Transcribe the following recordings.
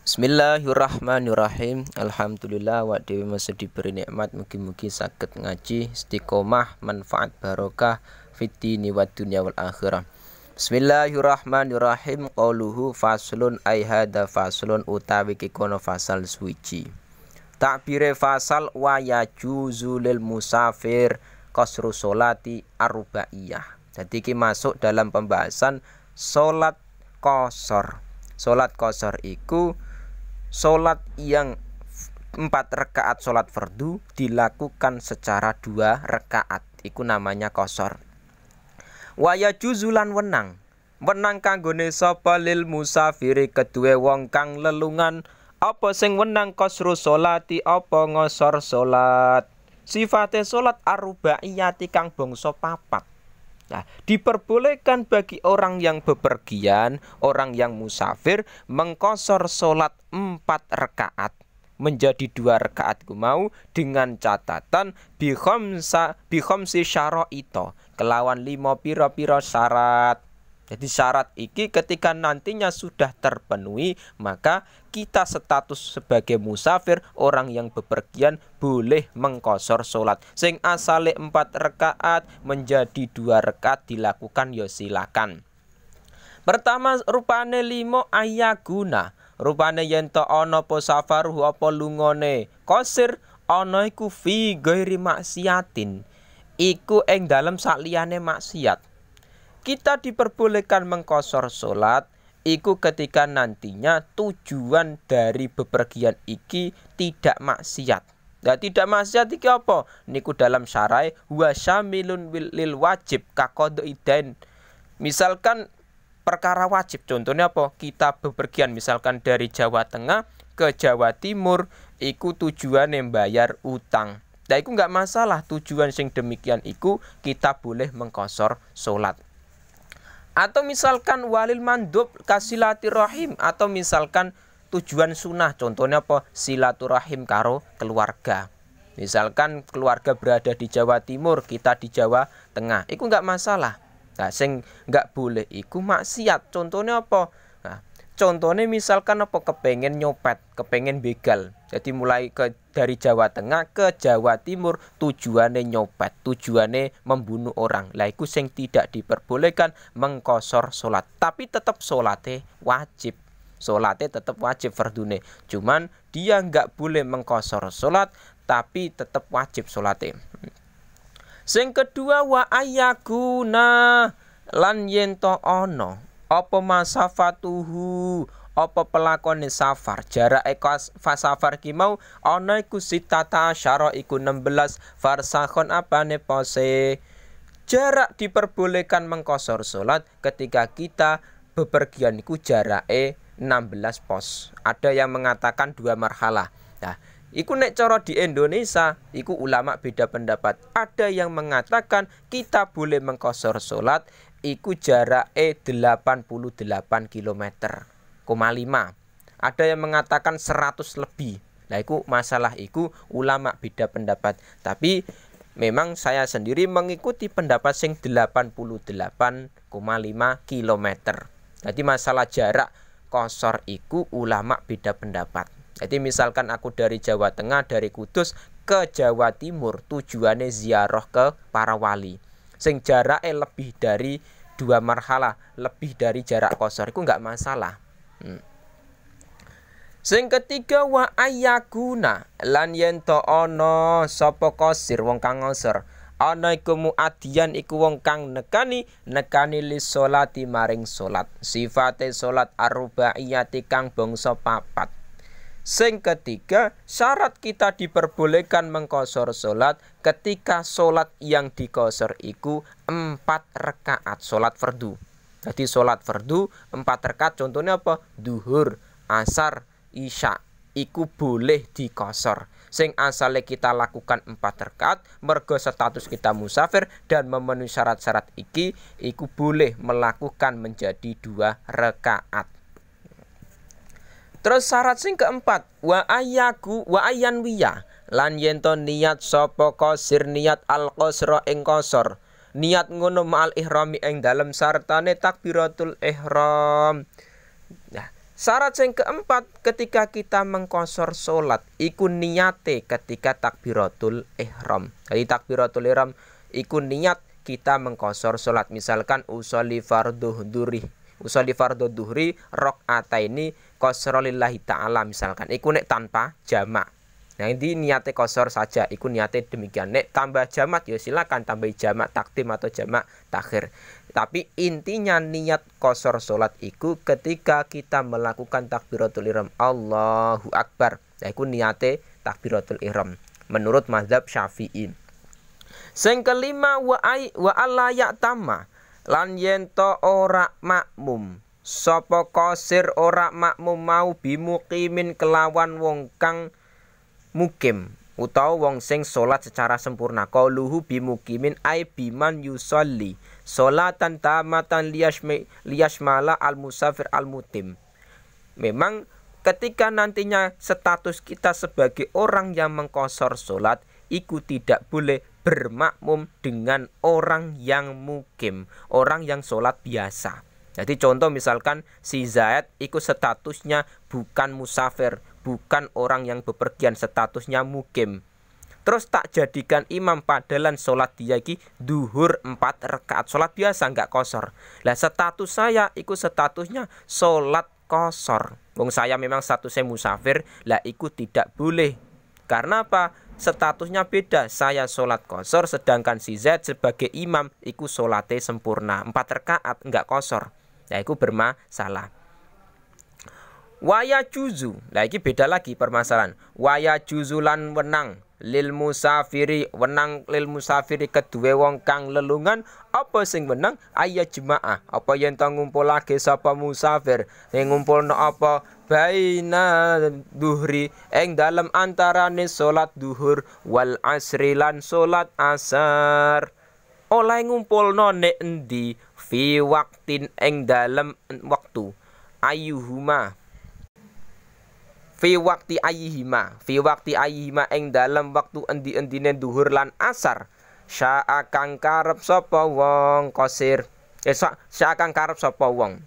Bismillahirrahmanirrahim. Alhamdulillah wa dewi masih diberi nikmat, mugi-mugi saged ngaji istiqomah manfaat barokah fitini wa dunya wal akhirah. Bismillahirrahmanirrahim. Qauluhu faslun ay hada faslun utawi kikono fasal suci. Takbire fasal wa yajuzu lil musafir qasru sholati arba'iyah. Jadi ki masuk dalam pembahasan salat qasar. Salat qasar iku salat yang 4 rakaat salat fardu dilakukan secara 2 rakaat. Iku namanya qasar. Wa yajuzulan wenang kanggone sapa lil musafiri kedue wong kang lelungan apa sing wenang qasru sholati apa ngosor salat. Sifate salat arba'iyati kang bangsa 4. Nah, diperbolehkan bagi orang yang bepergian, orang yang musafir mengqasar salat 4 rakaat menjadi 2 rakaat mau dengan catatan bi khamsi syara'ita kelawan 5 pira-pira syarat. Jadi syarat iki ketika nantinya sudah terpenuhi, maka kita status sebagai musafir, orang yang bepergian boleh mengqasar salat. Sing asale 4 rakaat menjadi 2 rakaat dilakukan ya silakan. Pertama rupane 5 ayaguna. Rupane yen to ana apa safaruh apa lungone qasir ana iku fi ghairi maksiatin. Iku ing dalem sakliyane maksiat. Kita diperbolehkan mengqasar salat iku ketika nantinya tujuan dari bepergian iki tidak maksiat. Nah, tidak maksiat iki apa? Niku dalam syarah wa syamilun lil wajib kaqadaidain. Misalkan perkara wajib, contohnya apa? Kita bepergian misalkan dari Jawa Tengah ke Jawa Timur, iku tujuane bayar utang. Nah, iku enggak masalah, tujuan sing demikian iku kita boleh mengqasar salat. Atau misalkan walil mandub kasilaturahim, atau misalkan tujuan sunnah, contohnya apa? Silaturahim karo keluarga. Misalkan keluarga berada di Jawa Timur, kita di Jawa Tengah, itu enggak masalah. Nah, sing enggak boleh iku maksiat. Contohnya apa? Nah, contohnya misalkan apa? Kepengen nyopet, kepengen begal. Jadi mulai dari Jawa Tengah ke Jawa Timur tujuannya nyopet, tujuannya membunuh orang. Lah iku sing tidak diperbolehkan mengqasar salat. Tapi tetap salatnya wajib. Salatnya tetap wajib fardune. Cuman dia enggak boleh mengqasar salat tapi tetap wajib salatnya. Sing kedua wa ayaguna lan yen to ana apa masafatuhu apa pelakone safar jarake safar ki mau ana iku sitata asyara iku 16 farsakhon apane pose. Jarak diperbolehkan mengqasar salat ketika kita bepergian iku jarake 16 pos. Ada yang mengatakan 2 marhalah. Nah, iku nek cara di Indonesia iku ulama beda pendapat. Ada yang mengatakan kita boleh mengqasar salat iku jarake 88 km. 5. Ada yang mengatakan 100 lebih. Nah, iku masalah iku ulama beda pendapat. Tapi memang saya sendiri mengikuti pendapat sing 88,5 km. Jadi masalah jarak qasar iku ulama beda pendapat. Jadi misalkan aku dari Jawa Tengah, dari Kudus ke Jawa Timur, tujuannya ziarah ke para wali. Sing jarake lebih dari 2 marhalah, lebih dari jarak qasar iku enggak masalah. Sing ketiga wa ayaguna lan yen to ana sapa qasir wong kang ngosor ana iku muadian iku wong kang nekani lis sholati maring salat. Sifate salat arba'iyati kang bangsa 4. Sing ketiga syarat kita diperbolehkan mengqasar salat ketika salat yang diqasar iku 4 rakaat salat fardu. Jadi salat fardu 4 rakaat, contohnya apa? Duhur, asar, isya, iku boleh diqasar. Sing asale kita lakukan 4 rakaat, mergo status kita musafir dan memenuhi syarat-syarat iki, iku boleh melakukan menjadi 2 rakaat. Terus syarat sing keempat wa ayanwiya lan yen to niat sapa qasir niat al-qasra ing qasar. Niat ngono ma'al ihrami ing dalem sartane takbiratul ihram. Nah, Syarat yang keempat ketika kita mengqashar salat iku niyate ketika takbiratul ihram. Jadi takbiratul ihram iku niat kita mengqashar salat. Misalkan usolli fardhu duhri rakaataini qasra lillahi ta'ala misalkan. Iku nek tanpa jamak. Nah ini niatnya qashar saja, iku niatnya demikian. Nek tambah jamak ya silakan tambah jamak takdim atau jamak takhir. Tapi intinya niat qashar salat iku ketika kita melakukan takbiratul ihram Allahu Akbar. Nah iku niatnya takbiratul ihram menurut mazhab Syafi'i. Sing kelima wa alla ya'tama lan yen to ora makmum. Sapa qasir ora makmum mau bimuqimin kelawan wong kang mukim utawa wong sing salat secara sempurna. Qauluhu bimuqimin ay biman yusolli salatan tamatan liyashmala al-musafir al-mutim. Memang ketika nantinya status kita sebagai orang yang mengqashar salat iku tidak boleh bermakmum dengan orang yang mukim, orang yang salat biasa. Jadi contoh misalkan si Zaid iku statusnya bukan musafir, bukan orang yang bepergian, statusnya mukim. Terus tak jadikan imam padahal salat dia iki duhur 4 rakaat, salat biasa enggak qashar. Lah status saya iku statusnya salat qashar. Wong saya memang statusnya musafir, lah iku tidak boleh. Karena apa? Statusnya beda. Saya salat qashar sedangkan si Zaid sebagai imam iku salate sempurna 4 rakaat enggak qashar. Nah iku bermasalah. Waya juzu. Nah iki beda lagi permasalahan. Waya juzulan wenang lil musafiri, wenang lil musafiri kedue wong kang lelungan. Apa sing wenang? Ayya jemaah. Apa yen to ngumpulake sapa musafir ing ngumpulno apa baina duhri ing dalem antarane salat duhur wal asri lan salat asar. Oleh ngumpulno nek endi fi waktin ing dalem waktu ayyuhuma fi wakti ayyihima ing dalam waktu endi-endine duhur lan asar syaa kang karep sapa wong qasir syaa kang karep sapa wong.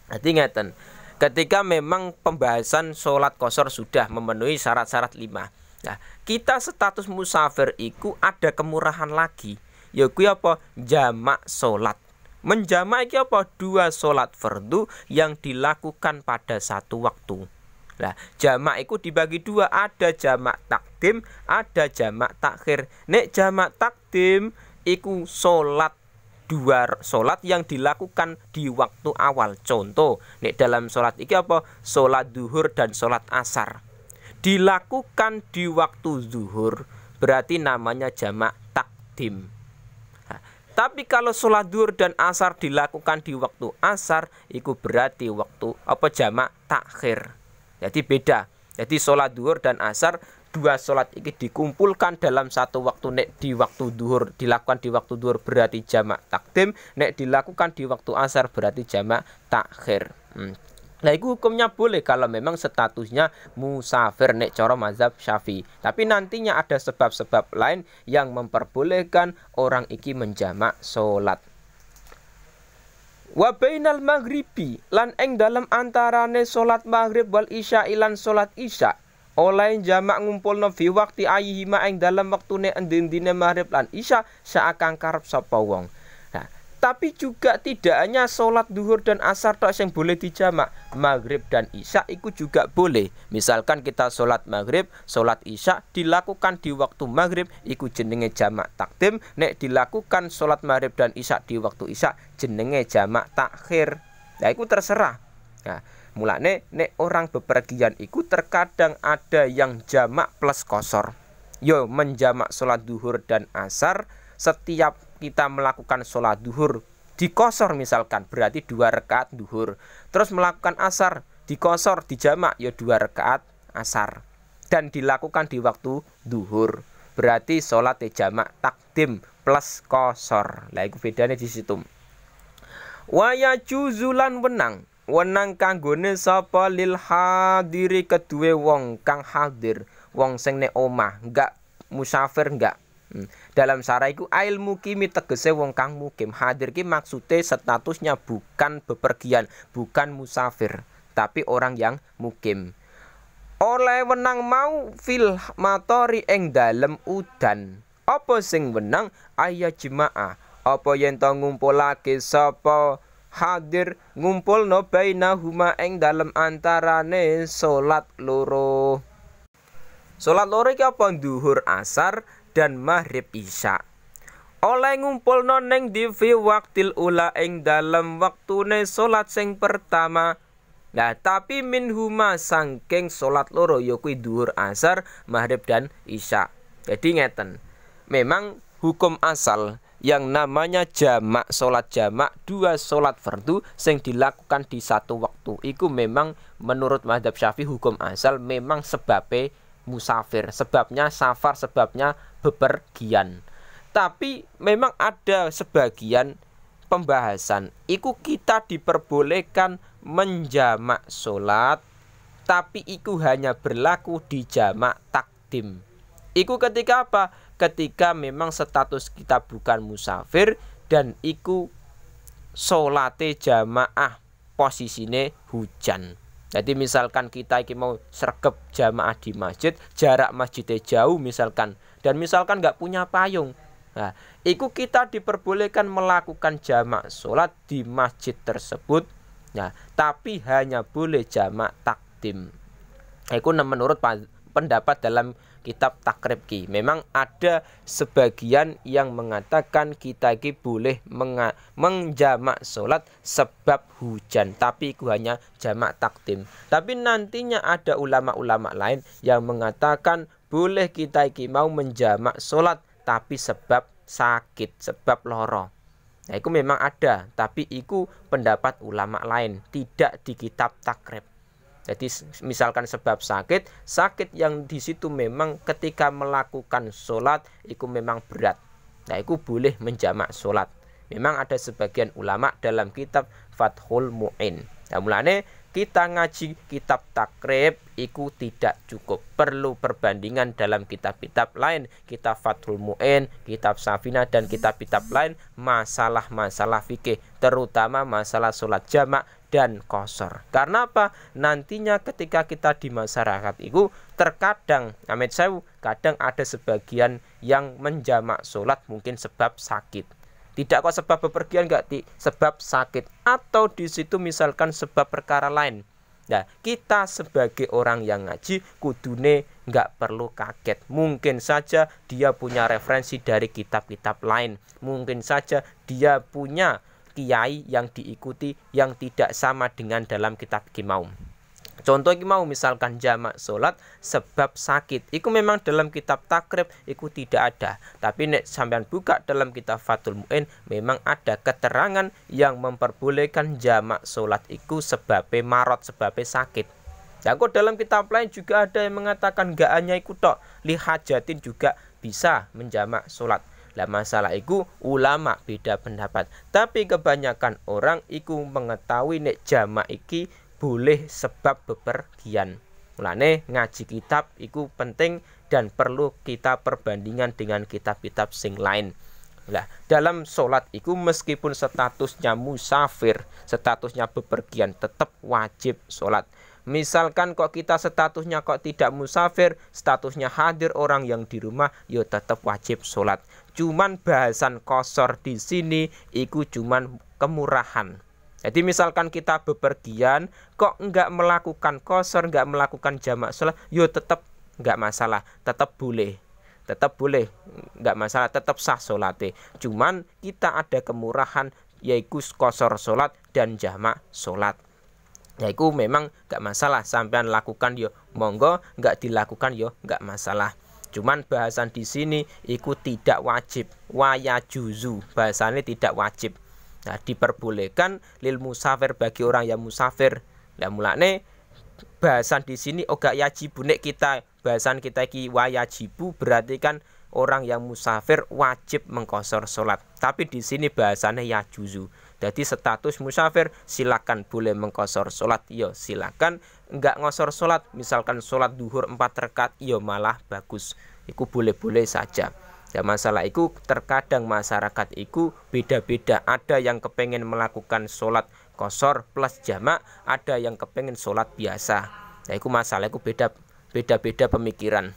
Dadi ngeten, ketika memang pembahasan salat qashar sudah memenuhi syarat-syarat 5. Nah, kita status musafir iku ada kemurahan lagi, yaiku apa? Jamak salat. Menjamak iki apa? 2 salat fardu yang dilakukan pada satu waktu. Nah, jamak itu dibagi 2, ada jamak takdim, ada jamak takhir. Nek jamak takdim iku salat 2 salat yang dilakukan di waktu awal. Contoh, nek dalam salat iki apa? Salat duhur dan salat asar. Dilakukan di waktu zuhur, berarti namanya jamak takdim. Nah, tapi kalau salat duhur dan asar dilakukan di waktu asar, itu berarti waktu apa? Jamak takhir. Jadi beda. Jadi sholat duhur dan asar, 2 sholat ini dikumpulkan dalam satu waktu. Nek di waktu duhur dilakukan di waktu duhur berarti jamak takdim. Nek dilakukan di waktu asar berarti jamak takhir. Nah itu hukumnya boleh kalau memang statusnya musafir nek cara mazhab Syafi'i. Tapi nantinya ada sebab-sebab lain yang memperbolehkan orang iki menjamak sholat. Wa bainal maghribi lan ing dalam antarane salat maghrib wal isya ilan salat isya oleh jamak ngumpulno fi waqti ayyihima ing dalam waktune endi-endine maghrib lan isya saakang karep sapa wong. Nah, tapi juga tidak hanya salat duhur dan asar tok sing boleh dijamak, maghrib dan isya itu juga boleh. Misalkan kita salat maghrib, salat isya dilakukan di waktu maghrib iku jenenge jamak takdim, nek dilakukan salat maghrib dan isya di waktu isya jenenge jamak takhir. Nah itu terserah. Nah, mulane nek orang bepergian iku terkadang ada yang jamak plus qashar. Yo menjamak salat duhur dan asar, setiap kita melakukan sholat duhur di qashar misalkan berarti 2 rakaat duhur, terus melakukan asar di qashar di jamak ya 2 rakaat asar, dan dilakukan di waktu duhur berarti sholat jamak takdim plus qashar. Lah iku bedane di situ. Wa yajuzulan wenang kanggone sapa lil hadiri kedue wong kang hadir, wong sing nek omah, enggak musafir enggak. Dalam syarah iku ail mukimi tegese wong kang mukim. Hadir ki maksude statusnya bukan bepergian, bukan musafir, tapi orang yang mukim. Oleh wenang mau fil matori ing dalem udan. Apa sing wenang ayya jemaah, apa yen to ngumpulake sapa hadir ngumpulno bainahuma ing dalem antarane salat loro. Salat loro iki apa? Zuhur, asar dan maghrib isya. Oleh ngumpulno ning di fi waktil ula ing dalem waktune salat sing pertama. Nah, tapi minhuma sangking salat loro ya kuwi zuhur, asar, maghrib dan isya. Jadi ngeten. Memang hukum asal yang namanya jamak, salat jamak, dua salat fardu sing dilakukan di satu waktu. Iku memang menurut mazhab Syafi'i hukum asal memang sebabnya musafir, sebabnya safar, sebabnya bepergian. Tapi memang ada sebagian pembahasan iku kita diperbolehkan menjamak sholat, tapi iku hanya berlaku di jamak takdim. Iku ketika apa? Ketika memang status kita bukan musafir dan iku sholate jamaah posisine hujan. Jadi misalkan kita iki mau sregep jamaah di masjid, jarak masjidnya jauh misalkan, dan misalkan nggak punya payung. Nah, iku kita diperbolehkan melakukan jamak sholat di masjid tersebut. Nah, tapi hanya boleh jamak takdim. Iku menurut pendapat dalam kitab takrib ki. Memang ada sebagian yang mengatakan kita ki boleh menjamak sholat sebab hujan, tapi itu hanya jamak takdim. Tapi nantinya ada ulama-ulama lain yang mengatakan boleh kita ki mau menjamak sholat tapi sebab sakit, sebab loro. Nah, itu memang ada, tapi itu pendapat ulama lain, tidak di kitab takrib. Jadi misalkan sebab sakit yang di situ memang ketika melakukan sholat itu memang berat. Nah, itu boleh menjamak sholat. Memang ada sebagian ulama dalam kitab Fathul Mu'in. Nah, mulanya kita ngaji kitab takrib itu tidak cukup, perlu perbandingan dalam kitab-kitab lain, kitab Fathul Mu'in, kitab Safina dan kitab-kitab lain, masalah-masalah fikih, terutama masalah sholat jamak dan qashar. Karena apa? Nantinya ketika kita di masyarakat itu terkadang amit sewu, kadang ada sebagian yang menjamak sholat mungkin sebab sakit. Tidak kok sebab bepergian, enggak, sebab sakit, atau di situ misalkan sebab perkara lain. Nah, kita sebagai orang yang ngaji kudune enggak perlu kaget. Mungkin saja dia punya referensi dari kitab-kitab lain. Mungkin saja dia punya kiai yang diikuti yang tidak sama dengan dalam kitab kimau. Contoh mau misalkan jamak sholat sebab sakit, itu memang dalam kitab takrib itu tidak ada. Tapi nek sampean buka dalam kitab Fathul Mu'in memang ada keterangan yang memperbolehkan jamak sholat itu sebabnya marot, sebabnya sakit. Dan kok dalam kitab lain juga ada yang mengatakan gak hanya ikut tok, lihajatin juga bisa menjamak sholat. Lah masalah itu ulama beda pendapat. Tapi kebanyakan orang itu mengetahui nek jamak iki boleh sebab bepergian. Mulane ngaji kitab itu penting dan perlu kita perbandingan dengan kitab-kitab sing lain. Nah, dalam sholat itu meskipun statusnya musafir, statusnya bepergian, tetap wajib sholat. Misalkan kok kita statusnya kok tidak musafir, statusnya hadir orang yang di rumah, yo tetap wajib sholat. Cuman bahasan qashar di sini itu cuman kemurahan. Jadi misalkan kita bepergian kok enggak melakukan qashar, enggak melakukan jamak sholat, yo tetap enggak masalah, tetap boleh, enggak masalah, tetap sah sholatnya. Cuman kita ada kemurahan yaitu qashar sholat dan jamak sholat. Yaitu memang enggak masalah, sampean lakukan yo monggo, enggak dilakukan yo enggak masalah. Cuman bahasan di sini itu tidak wajib, wayajuzu, bahasannya tidak wajib. Nah, diperbolehkan lil musafir bagi orang yang musafir. Lah mulane bahasan di sini oga yajibu, nek kita bahasan kita iki wayajibu berarti kan orang yang musafir wajib mengqashar sholat. Tapi di sini bahasannya yajuzu. Jadi status musafir silakan boleh mengqashar sholat, yo silakan. Enggak ngqashar sholat, misalkan sholat duhur 4 rakaat, yo malah bagus. Iku boleh-boleh saja. Ya masalah itu terkadang masyarakat itu beda-beda. Ada yang kepengen melakukan sholat kosor plus jamak, ada yang kepengen sholat biasa. Nah, itu masalah, itu beda-beda pemikiran.